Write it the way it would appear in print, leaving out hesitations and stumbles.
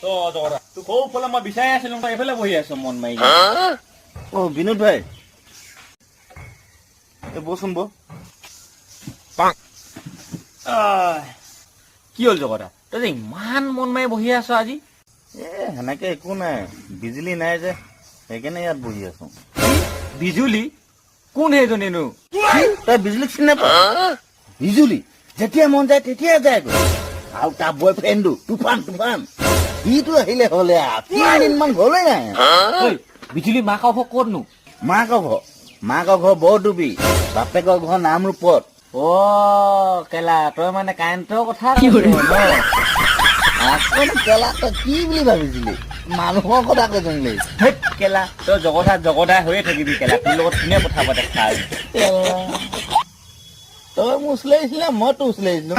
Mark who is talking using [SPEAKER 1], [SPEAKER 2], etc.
[SPEAKER 1] তোক সৌফালে মই বিচাৰি আছিলো তই এইফালে বহি আছ মন মাৰি
[SPEAKER 2] অ বিনোদ ভাই এই বচোন বৌ
[SPEAKER 1] কি হ'ল জগতা তই যে ইমান মন মাৰি বহি আছ আজি
[SPEAKER 2] সেনেকে একো নাই বিজুলী নাই যে সেইকাৰণে ইয়াত বহি আছো
[SPEAKER 1] বিজুলী কোন সেইজনীনো
[SPEAKER 2] তই বিজুলীক চিনি নাপাৱ বিজুলী যেতিয়া মন যায় তেতিয়া যায় আৰু তাৰ বয় ফ্ৰেণ্ডটো তুফান সিটো আহিলে হলে 3 দিনমান হলে নাই
[SPEAKER 1] বিজুলী মাকৰ ঘৰ ক'তনো
[SPEAKER 2] মাকৰ ঘৰ বৰডুবি বাপেকৰ ঘৰ নামৰূপত
[SPEAKER 1] কেলা তই মানে কাৰেণ্টৰ কথা
[SPEAKER 2] কেলা তই কি বুলি ভাবিছিলি মানুহৰ কথা কৈছিলি
[SPEAKER 1] কেলা তই জগতা হৈয়ে থাকিবি কেলা তোৰ লগত কোনে কথা পাতে খাই
[SPEAKER 2] তই মোক উচলাইছিলি মই তোক উচলাইছিলো